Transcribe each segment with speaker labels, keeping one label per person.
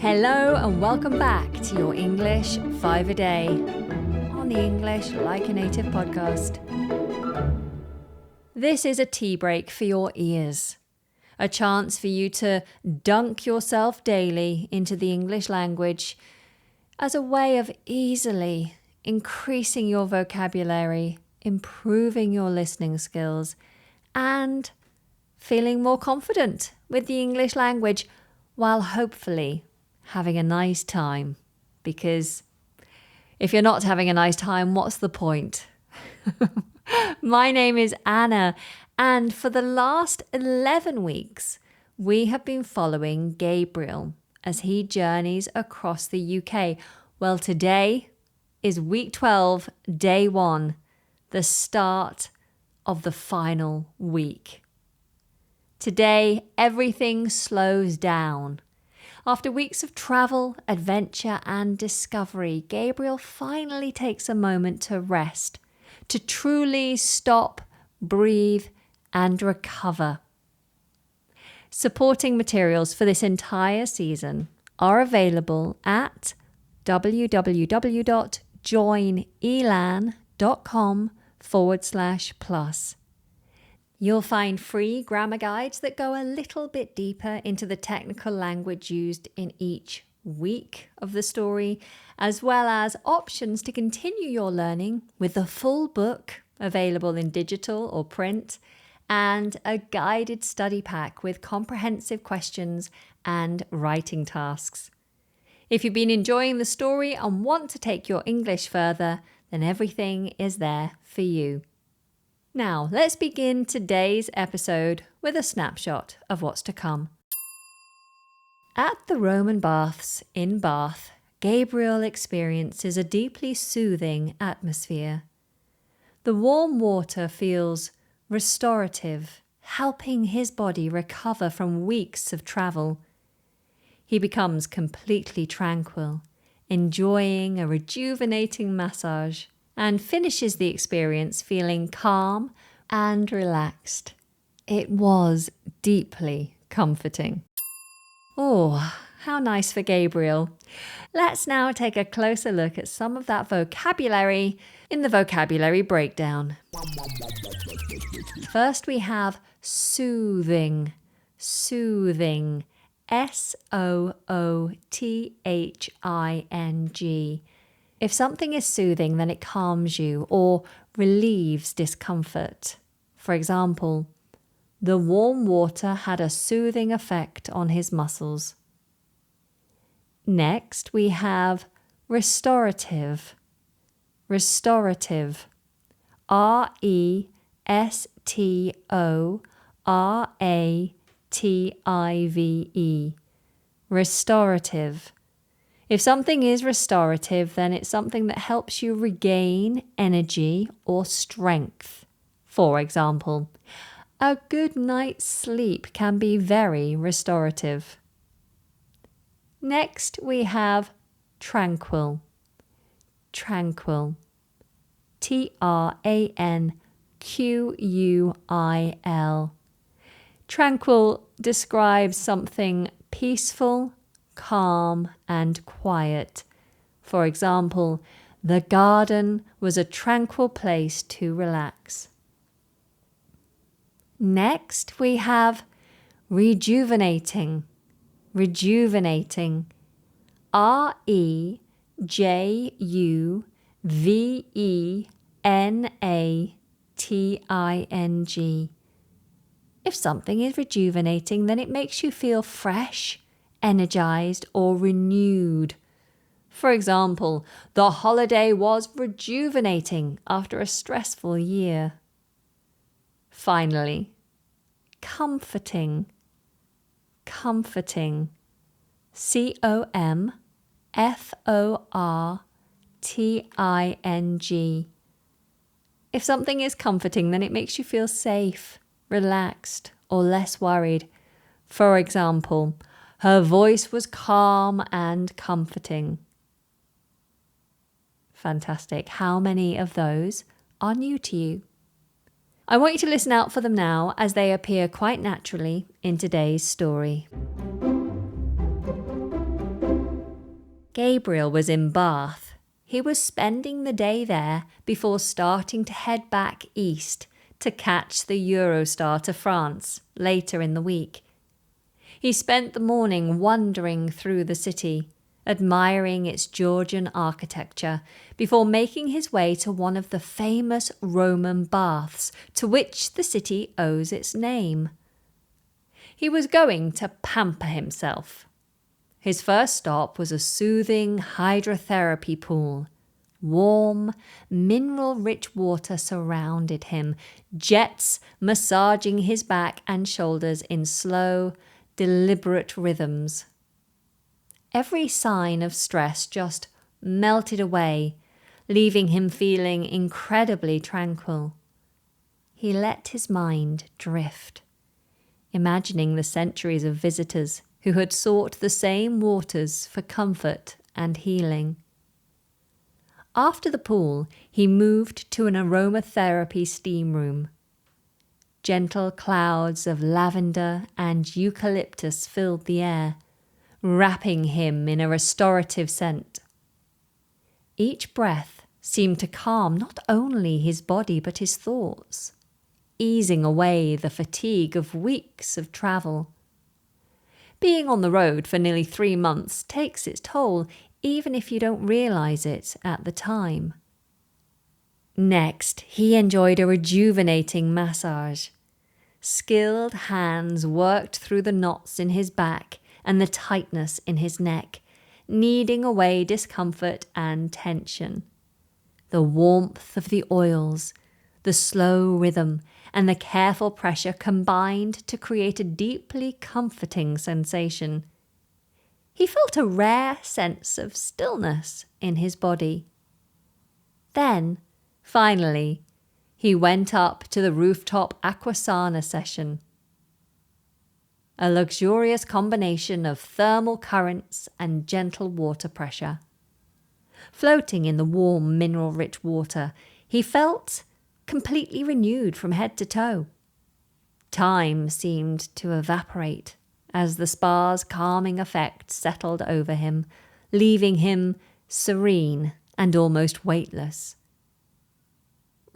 Speaker 1: Hello and welcome back to your English 5 a day on the English Like a Native podcast. This is a tea break for your ears, a chance for you to dunk yourself daily into the English language as a way of easily increasing your vocabulary, improving your listening skills, and feeling more confident with the English language while hopefully having a nice time. Because if you're not having a nice time, what's the point? My name is Anna, and for the last 11 weeks, we have been following Gabriel as he journeys across the UK. Well, today is week 12, day 1, the start of the final week. Today, everything slows down. After weeks of travel, adventure, and discovery, Gabriel finally takes a moment to rest, to truly stop, breathe, and recover. Supporting materials for this entire season are available at www.joinelan.com/plus. You'll find free grammar guides that go a little bit deeper into the technical language used in each week of the story, as well as options to continue your learning with the full book available in digital or print, and a guided study pack with comprehensive questions and writing tasks. If you've been enjoying the story and want to take your English further, then everything is there for you. Now, let's begin today's episode with a snapshot of what's to come. At the Roman baths in Bath, Gabriel experiences a deeply soothing atmosphere. The warm water feels restorative, helping his body recover from weeks of travel. He becomes completely tranquil, enjoying a rejuvenating massage, and finishes the experience feeling calm and relaxed. It was deeply comforting. Oh, how nice for Gabriel. Let's now take a closer look at some of that vocabulary in the vocabulary breakdown. First, we have soothing. Soothing. SOOTHING. If something is soothing, then it calms you or relieves discomfort. For example, the warm water had a soothing effect on his muscles. Next, we have restorative. Restorative. RESTORATIVE. Restorative. If something is restorative, then it's something that helps you regain energy or strength. For example, a good night's sleep can be very restorative. Next, we have tranquil. Tranquil. TRANQUIL. Tranquil describes something peaceful, calm, and quiet. For example, the garden was a tranquil place to relax. Next, we have rejuvenating. Rejuvenating. REJUVENATING. If something is rejuvenating, then it makes you feel fresh, energized, or renewed. For example, the holiday was rejuvenating after a stressful year. Finally, comforting. Comforting. COMFORTING. If something is comforting, then it makes you feel safe, relaxed, or less worried. For example, her voice was calm and comforting. Fantastic. How many of those are new to you? I want you to listen out for them now as they appear quite naturally in today's story. Gabriel was in Bath. He was spending the day there before starting to head back east to catch the Eurostar to France later in the week. He spent the morning wandering through the city, admiring its Georgian architecture, before making his way to one of the famous Roman baths to which the city owes its name. He was going to pamper himself. His first stop was a soothing hydrotherapy pool. Warm, mineral-rich water surrounded him, jets massaging his back and shoulders in slow, deliberate rhythms. Every sign of stress just melted away, leaving him feeling incredibly tranquil. He let his mind drift, imagining the centuries of visitors who had sought the same waters for comfort and healing. After the pool, he moved to an aromatherapy steam room. Gentle clouds of lavender and eucalyptus filled the air, wrapping him in a restorative scent. Each breath seemed to calm not only his body but his thoughts, easing away the fatigue of weeks of travel. Being on the road for nearly 3 months takes its toll, even if you don't realise it at the time. Next, he enjoyed a rejuvenating massage. Skilled hands worked through the knots in his back and the tightness in his neck, kneading away discomfort and tension. The warmth of the oils, the slow rhythm, and the careful pressure combined to create a deeply comforting sensation. He felt a rare sense of stillness in his body. Then, finally, he went up to the rooftop aquasana session. A luxurious combination of thermal currents and gentle water pressure. Floating in the warm, mineral-rich water, he felt completely renewed from head to toe. Time seemed to evaporate as the spa's calming effect settled over him, leaving him serene and almost weightless.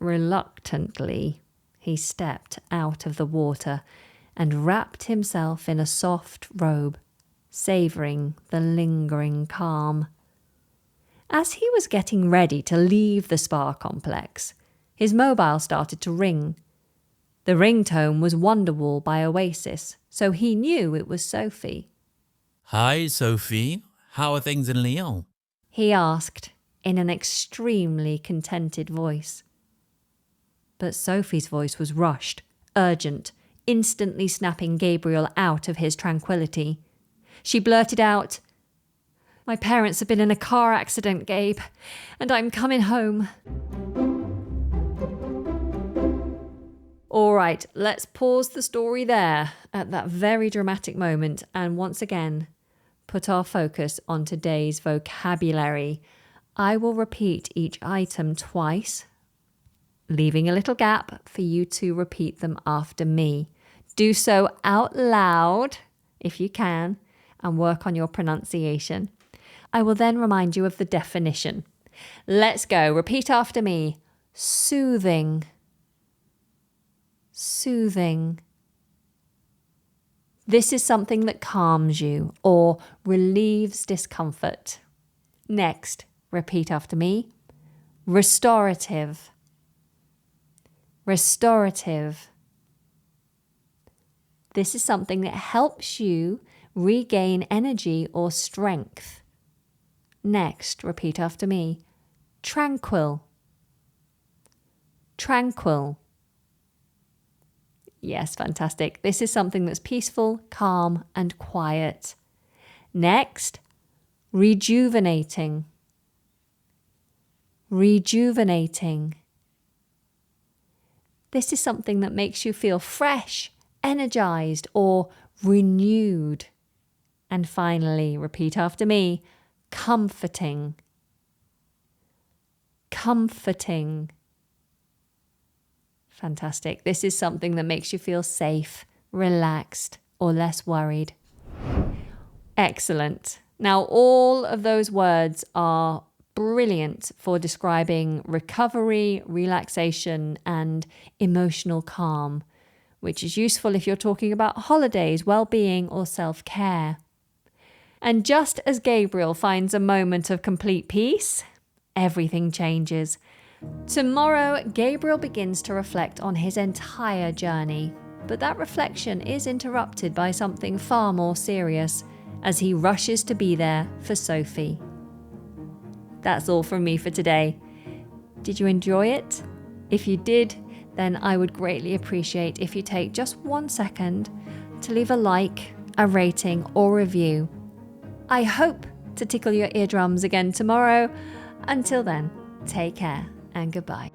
Speaker 1: Reluctantly, he stepped out of the water and wrapped himself in a soft robe, savouring the lingering calm. As he was getting ready to leave the spa complex, his mobile started to ring. The ringtone was Wonderwall by Oasis, so he knew it was Sophie.
Speaker 2: Hi, Sophie. How are things in Lyon?
Speaker 1: He asked in an extremely contented voice. But Sophie's voice was rushed, urgent, instantly snapping Gabriel out of his tranquility. She blurted out, "My parents have been in a car accident, Gabe, and I'm coming home." All right, let's pause the story there at that very dramatic moment and once again put our focus on today's vocabulary. I will repeat each item twice, leaving a little gap for you to repeat them after me. Do so out loud if you can and work on your pronunciation. I will then remind you of the definition. Let's go. Repeat after me. Soothing. Soothing. This is something that calms you or relieves discomfort. Next, repeat after me. Restorative. Restorative. This is something that helps you regain energy or strength. Next, repeat after me. Tranquil. Tranquil. Yes, fantastic. This is something that's peaceful, calm, and quiet. Next, rejuvenating. Rejuvenating. This is something that makes you feel fresh, energized, or renewed. And finally, repeat after me, comforting. Comforting. Fantastic. This is something that makes you feel safe, relaxed, or less worried. Excellent. Now, all of those words are brilliant for describing recovery, relaxation, and emotional calm, which is useful if you're talking about holidays, well-being, or self-care. And just as Gabriel finds a moment of complete peace, everything changes. Tomorrow, Gabriel begins to reflect on his entire journey, but that reflection is interrupted by something far more serious as he rushes to be there for Sophie. That's all from me for today. Did you enjoy it? If you did, then I would greatly appreciate if you take just 1 second to leave a like, a rating, or review. I hope to tickle your eardrums again tomorrow. Until then, take care and goodbye.